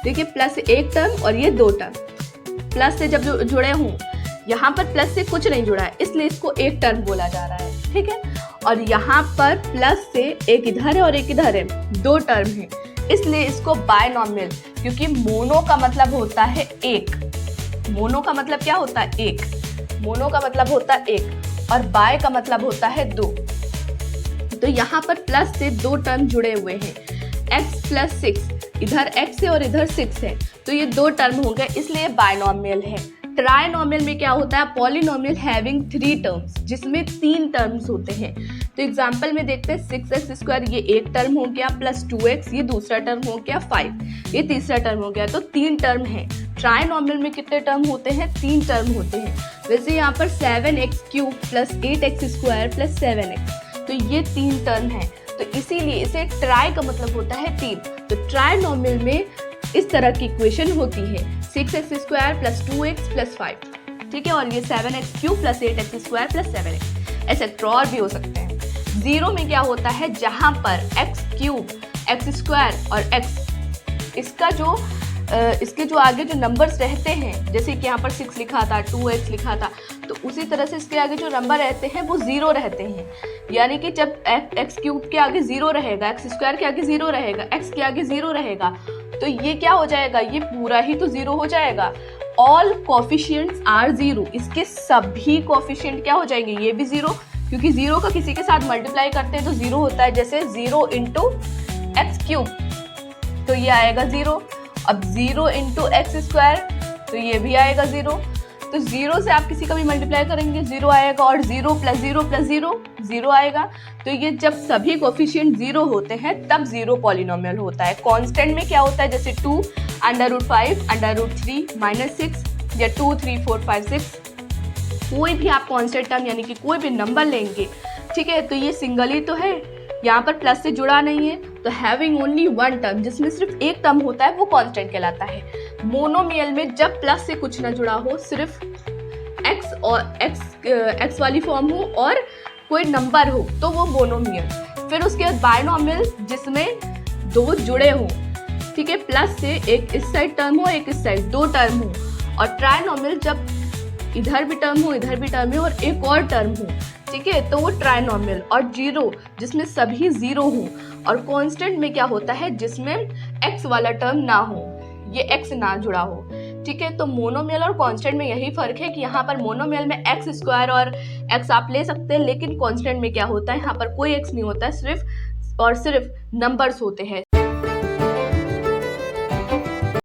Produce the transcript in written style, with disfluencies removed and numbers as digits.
देखिए प्लस से एक टर्म और ये दो टर्म, प्लस से जब जुड़े हों, यहाँ पर प्लस से कुछ नहीं जुड़ा है इसलिए इसको एक टर्म बोला जा रहा है, ठीक है। और यहाँ पर प्लस से एक इधर है और एक इधर है, दो टर्म है इसलिए इसको बायनॉमियल, क्योंकि मोनो का मतलब होता है एक, मोनो का मतलब क्या होता है एक, मोनो का मतलब होता है एक और बाय का मतलब होता है दो। तो यहाँ पर प्लस से दो टर्म जुड़े हुए हैं, x प्लस 6, इधर x है और इधर 6 है, तो ये दो टर्म हो गए इसलिए बायनॉमियल है। ट्राइनॉमियल में क्या होता है, पॉलिनॉमियल हैविंग 3 टर्म्स, जिसमें 3 टर्म्स होते हैं। तो एग्जांपल में देखते हैं 6x² ये एक टर्म हो गया, प्लस 2x ये दूसरा टर्म हो गया, 5 ये तीसरा टर्म हो गया, तो 3 टर्म है। ट्राइनॉमियल में कितने टर्म होते हैं, 3 टर्म होते हैं। वैसे यहाँ पर 7x³ plus 8x² plus 7x, तो ये 3 टर्म है, तो इसीलिए इसे ट्राई का मतलब होता है 3। तो ट्राइनॉमियल में इस तरह की इक्वेशन होती है 6x² प्लस 2x प्लस 5, ठीक है, और ये 7x³ plus 8x² plus 7x, etcetera और भी हो सकते हैं। जीरो में क्या होता है, जहां पर x³ x² और x इसके जो आगे जो नंबर्स रहते हैं, जैसे कि यहाँ पर 6 लिखा था, 2x लिखा था, तो उसी तरह से इसके आगे जो नंबर रहते हैं वो 0 रहते हैं। यानी कि जब x³ के आगे 0 रहेगा, x² के आगे 0 रहेगा, x के आगे 0 रहेगा, तो ये क्या हो जाएगा, ये पूरा ही तो 0 हो जाएगा। ऑल कोफिशिएंट्स आर 0, इसके सभी कोफिशिएंट क्या हो जाएंगे, ये भी 0, क्योंकि 0 का किसी के साथ मल्टीप्लाई करते हैं तो 0 होता है, जैसे 0 इंटू x³, तो ये आएगा 0। अब 0 इंटू x², तो ये भी आएगा 0। तो 0 से आप किसी का भी मल्टीप्लाई करेंगे 0 आएगा, और 0 प्लस 0 प्लस 0 0 आएगा। तो ये जब सभी कोफिशिएंट 0 होते हैं तब 0 पॉलिनोमियल होता है। कांस्टेंट में क्या होता है, जैसे 2, √5, √3, -6 या 2, 3, 4, 5, 6, कोई भी आप कांस्टेंट टर्म यानी कि कोई भी नंबर लेंगे, ठीक है, तो ये सिंगल ही तो है, यहाँ पर प्लस से जुड़ा नहीं है, तो हैविंग ओनली 1 टर्म, जिसमें सिर्फ एक टर्म होता है, वो कांस्टेंट कहलाता है। मोनोमियल में जब प्लस से कुछ ना जुड़ा हो, सिर्फ x और x वाली फॉर्म हो और कोई नंबर हो, तो वो मोनोमियल। फिर उसके बाद बायनॉमियल, जिसमें दो जुड़े हों, ठीक है, प्लस से एक इस साइड टर्म हो एक इस साइड, दो टर्म हो। और ट्राइनॉमियल जब इधर भी टर्म हो इधर भी टर्म हो और एक और टर्म हो, ठीक है, तो वो ट्राइनॉमियल। और 0 जिसमें सभी 0 हों, और कांस्टेंट में क्या होता है, जिसमें x वाला टर्म ना हो, ये x ना जुड़ा हो, ठीक है। तो मोनोमियल और कांस्टेंट में यही फर्क है कि यहाँ पर मोनोमियल में x² और x आप ले सकते हैं, लेकिन कांस्टेंट में क्या होता है, यहाँ पर कोई x नहीं होता है, सिर्फ और सिर्फ नंबर्स होते हैं।